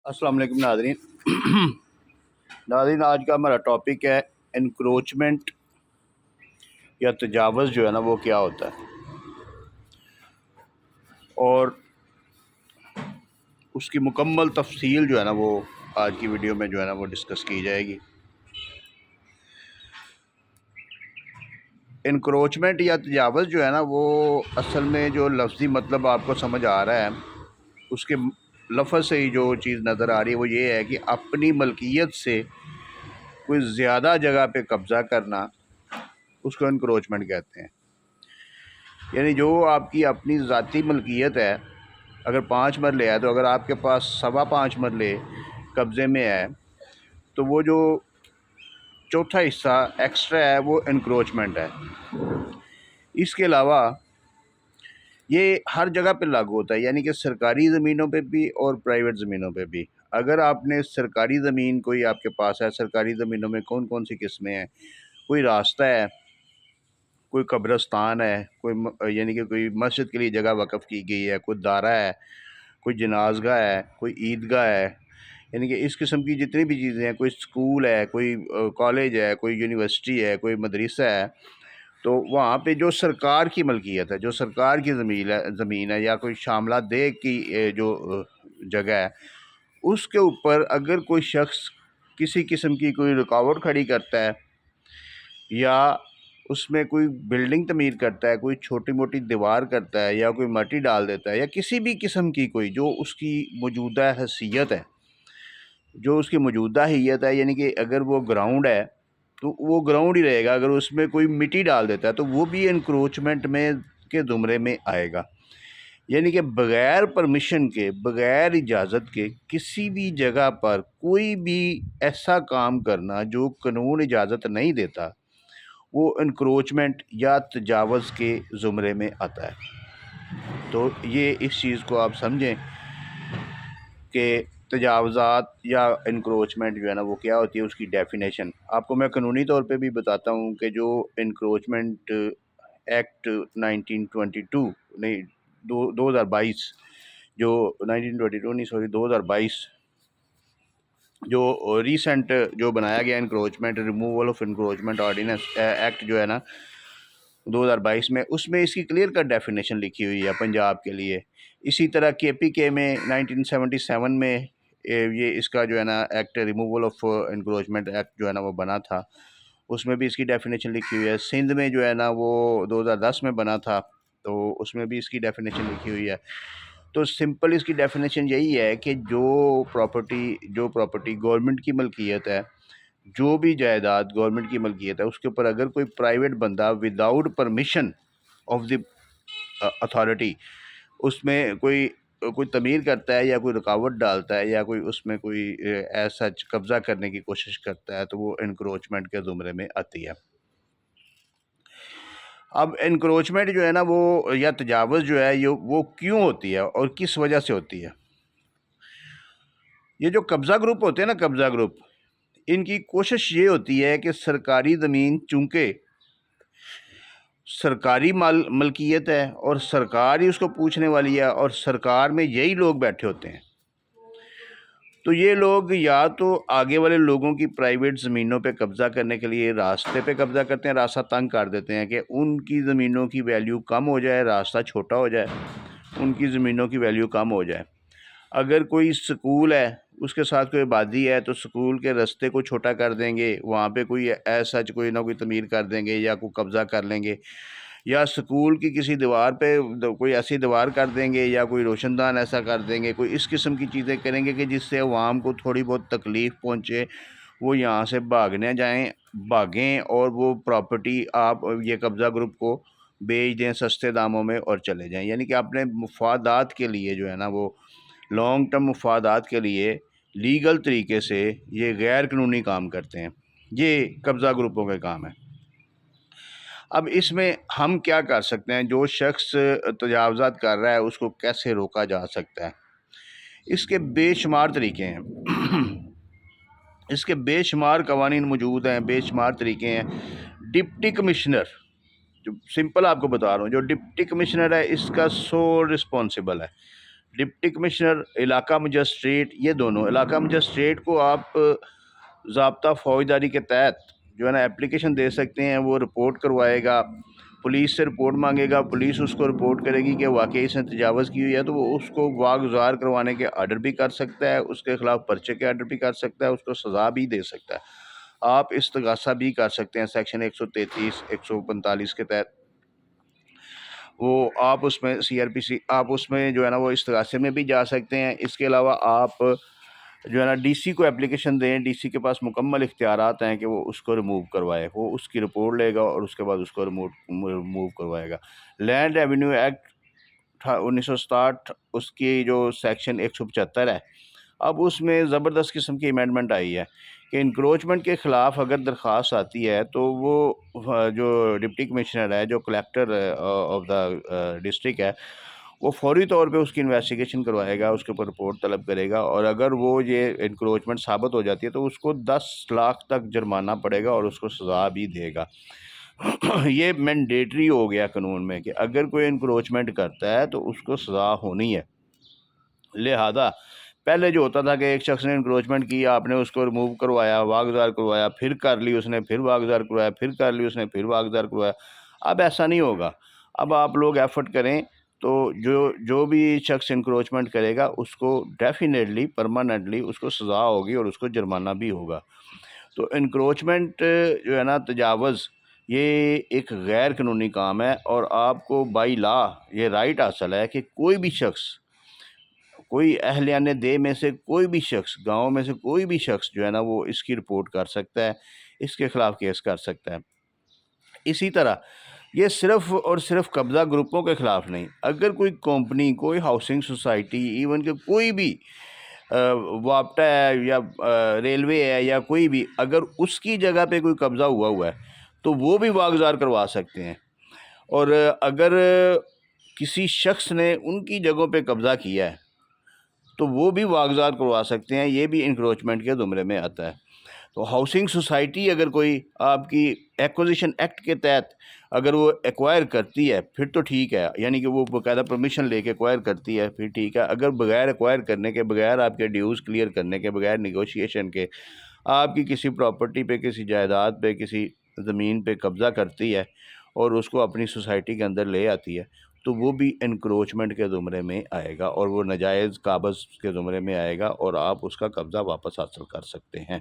अस्सलाम वालेकुम नाज़रीन आज का हमारा टॉपिक है इंक्रोचमेंट या तजावज़ जो है ना वो क्या होता है और उसकी मुकम्मल तफसील जो है ना वो आज की वीडियो में जो है ना वो डिस्कस की जाएगी। इंक्रोचमेंट या तजावज़ जो है ना वो असल में जो लफ्ज़ी मतलब आपको समझ आ रहा है उसके लफ्ज़ से ही जो चीज़ नज़र आ रही है वो ये है कि अपनी मलकियत से कोई ज़्यादा जगह पे कब्ज़ा करना, उसको इंक्रोचमेंट कहते हैं। यानी जो आपकी अपनी ज़ाती मलकियत है, अगर 5 मरले है तो अगर आपके पास 5.25 मरले कब्ज़े में है तो वो जो चौथा हिस्सा एक्स्ट्रा है वो इंक्रोचमेंट है। इसके अलावा ये हर जगह पे लागू होता है, यानी कि सरकारी ज़मीनों पे भी और प्राइवेट ज़मीनों पे भी। अगर आपने सरकारी ज़मीन कोई आपके पास है, सरकारी ज़मीनों में कौन कौन सी किस्में हैं, कोई रास्ता है, कोई कब्रिस्तान है, कोई यानी कि कोई मस्जिद के लिए जगह वक़्फ़ की गई है, कोई दारा है, कोई जनाज़गाह है, कोई ईदगाह है, यानी कि इस किस्म की जितनी भी चीज़ें हैं, कोई स्कूल है, कोई कॉलेज है, कोई यूनिवर्सिटी है, कोई मदरसा है, तो वहाँ पे जो सरकार की मलकियत है, जो सरकार की ज़मीन है या कोई शामला दे की जो जगह है, उसके ऊपर अगर कोई शख्स किसी किस्म की कोई रुकावट खड़ी करता है या उसमें कोई बिल्डिंग तमीर करता है, कोई छोटी मोटी दीवार करता है या कोई मट्टी डाल देता है या किसी भी किस्म की कोई जो उसकी मौजूदा हैसियत है, जो उसकी मौजूदा हैसियत है, यानी कि अगर वो ग्राउंड है तो वो ग्राउंड ही रहेगा। अगर उसमें कोई मिट्टी डाल देता है तो वो भी इंक्रोचमेंट में के ज़ुमरे में आएगा। यानी कि बग़ैर परमिशन के, बग़ैर इजाज़त के किसी भी जगह पर कोई भी ऐसा काम करना जो कानून इजाज़त नहीं देता, वो इंक्रोचमेंट या तजावज़ के ज़ुमरे में आता है। तो ये इस चीज़ को आप समझें कि तजावज़ात या इंक्रोचमेंट जो है ना वो क्या होती है, उसकी डेफिनेशन आपको मैं कानूनी तौर पे भी बताता हूँ कि जो इंक्रोचमेंट एक्ट 1922 नहीं 2022 जो 1922 नहीं सॉरी 2022 जो रीसेंट जो बनाया गया encroachment removal of encroachment ordinance act जो है ना 2022 में, उसमें इसकी क्लियर कट डेफिनेशन लिखी हुई है पंजाब के लिए। इसी तरह KPK में 1977 में ये इसका जो है ना act removal of encroachment act जो है ना वो बना था, उसमें भी इसकी डेफिनेशन लिखी हुई है। सिंध में जो है ना वो 2010 में बना था, तो उसमें भी इसकी डेफिनेशन लिखी हुई है। तो सिंपल इसकी डेफिनेशन यही है कि जो प्रॉपर्टी गवर्नमेंट की मलकियत है, जो भी जायदाद गवर्नमेंट की मलकियत है, उसके ऊपर अगर कोई प्राइवेट बंदा without permission of the authority उसमें कोई कोई तमीर करता है या कोई रुकावट डालता है या कोई उसमें कोई ऐसा कब्ज़ा करने की कोशिश करता है, तो वो इंक्रोचमेंट के ज़ुमरे में आती है। अब इंक्रोचमेंट जो है ना वो या तजावज़ जो है ये वो क्यों होती है और किस वजह से होती है। ये जो कब्ज़ा ग्रुप होते हैं ना, कब्ज़ा ग्रुप, इनकी कोशिश ये होती है कि सरकारी ज़मीन चूँकि सरकारी मलकियत है और सरकार ही उसको पूछने वाली है और सरकार में यही लोग बैठे होते हैं, तो ये लोग या तो आगे वाले लोगों की प्राइवेट ज़मीनों पे कब्ज़ा करने के लिए रास्ते पे कब्ज़ा करते हैं, रास्ता तंग कर देते हैं कि उनकी ज़मीनों की वैल्यू कम हो जाए, रास्ता छोटा हो जाए, उनकी ज़मीनों की वैल्यू कम हो जाए। अगर कोई स्कूल है, उसके साथ कोई आबादी है, तो स्कूल के रास्ते को छोटा कर देंगे, वहाँ पे कोई ऐसा कोई ना कोई तमीर कर देंगे या कोई कब्ज़ा कर लेंगे, या स्कूल की किसी दीवार पे कोई ऐसी दीवार कर देंगे या कोई रोशनदान ऐसा कर देंगे, कोई इस किस्म की चीज़ें करेंगे कि जिससे अवाम को थोड़ी बहुत तकलीफ़ पहुँचे, वो यहाँ से भागें और वो प्रॉपर्टी आप ये कब्ज़ा ग्रुप को बेच दें सस्ते दामों में और चले जाएं। यानी कि अपने मुफादात के लिए जो है ना वो लॉन्ग टर्म मुफादात के लिए लीगल तरीके से ये गैर कानूनी काम करते हैं। ये कब्ज़ा ग्रुपों के काम है। अब इसमें हम क्या कर सकते हैं, जो शख्स तजावज़ात कर रहा है उसको कैसे रोका जा सकता है। इसके बेशुमार तरीके हैं इसके बेशुमार कवानीन मौजूद हैं, बेशुमार तरीके हैं। डिप्टी कमिश्नर, जो सिंपल आपको बता रहा हूँ, जो डिप्टी कमिश्नर है इसका सोल रिस्पॉन्सिबल है। ڈپٹی کمشنر، علاقہ مجسٹریٹ، یہ دونوں علاقہ مجسٹریٹ کو آپ ضابطہ فوجداری کے تحت جو ہے نا اپلیکیشن دے سکتے ہیں، وہ رپورٹ کروائے گا، پولیس سے رپورٹ مانگے گا، پولیس اس کو رپورٹ کرے گی کہ واقعی اس نے تجاوز کی ہوئی ہے، تو وہ اس کو واگزار کروانے کے آرڈر بھی کر سکتا ہے، اس کے خلاف پرچے کے آرڈر بھی کر سکتا ہے، اس کو سزا بھی دے سکتا ہے۔ آپ استغاثہ بھی کر سکتے ہیں سیکشن 133 145 کے تحت، وہ آپ اس میں CRPC آپ اس میں جو ہے نا وہ استغاثے میں بھی جا سکتے ہیں۔ اس کے علاوہ آپ جو ہے نا DC کو اپلیکیشن دیں، DC کے پاس مکمل اختیارات ہیں کہ وہ اس کو ریموو کروائے، وہ اس کی رپورٹ لے گا اور اس کے بعد اس کو ریموو کروائے گا۔ لینڈ ریونیو ایکٹ 1967 اس کی جو سیکشن 175 ہے، اب اس میں زبردست قسم کی امینڈمنٹ آئی ہے کہ انکروچمنٹ کے خلاف اگر درخواست آتی ہے تو وہ جو ڈپٹی کمشنر ہے، جو کلیکٹر آف دا ڈسٹرکٹ ہے، وہ فوری طور پہ اس کی انویسٹیگیشن کروائے گا، اس کے اوپر رپورٹ طلب کرے گا، اور اگر وہ یہ انکروچمنٹ ثابت ہو جاتی ہے تو اس کو 10 لاکھ تک جرمانہ پڑے گا اور اس کو سزا بھی دے گا۔ یہ مینڈیٹری ہو گیا قانون میں کہ اگر کوئی انکروچمنٹ کرتا ہے تو اس کو سزا ہونی ہے۔ لہذا پہلے جو ہوتا تھا کہ ایک شخص نے انکروچمنٹ کی، آپ نے اس کو ریموو کروایا، واگزار کروایا، پھر کر لی اس نے، پھر واگزار کروایا، پھر کر لی اس نے، پھر واگزار کروایا، اب ایسا نہیں ہوگا۔ اب آپ لوگ ایفرٹ کریں تو جو بھی شخص انکروچمنٹ کرے گا اس کو ڈیفینیٹلی پرماننٹلی اس کو سزا ہوگی اور اس کو جرمانہ بھی ہوگا۔ تو انکروچمنٹ جو ہے نا تجاوز، یہ ایک غیر قانونی کام ہے، اور آپ کو بائی لا یہ رائٹ حاصل ہے کہ کوئی بھی شخص، کوئی اہلیان دے میں سے کوئی بھی شخص، گاؤں میں سے کوئی بھی شخص جو ہے نا وہ اس کی رپورٹ کر سکتا ہے، اس کے خلاف کیس کر سکتا ہے۔ اسی طرح یہ صرف اور صرف قبضہ گروپوں کے خلاف نہیں، اگر کوئی کمپنی، کوئی ہاؤسنگ سوسائٹی، ایون کہ کوئی بھی وابٹا ہے یا ریلوے ہے یا کوئی بھی، اگر اس کی جگہ پہ کوئی قبضہ ہوا ہے تو وہ بھی واگزار کروا سکتے ہیں، اور اگر کسی شخص نے ان کی جگہوں پہ قبضہ کیا ہے تو وہ بھی واگزار کروا سکتے ہیں، یہ بھی انکروچمنٹ کے زمرے میں آتا ہے۔ تو ہاؤسنگ سوسائٹی اگر کوئی آپ کی ایکوزیشن ایکٹ کے تحت اگر وہ ایکوائر کرتی ہے پھر تو ٹھیک ہے، یعنی کہ وہ باقاعدہ پرمیشن لے کے ایکوائر کرتی ہے پھر ٹھیک ہے۔ اگر بغیر ایکوائر کرنے کے، بغیر آپ کے ڈیوز کلیئر کرنے کے، بغیر نیگوشیشن کے آپ کی کسی پراپرٹی پہ، کسی جائیداد پہ، کسی زمین پہ قبضہ کرتی ہے اور اس کو اپنی سوسائٹی کے اندر لے آتی ہے تو وہ بھی انکروچمنٹ کے زمرے میں آئے گا، اور وہ ناجائز قابض کے زمرے میں آئے گا، اور آپ اس کا قبضہ واپس حاصل کر سکتے ہیں۔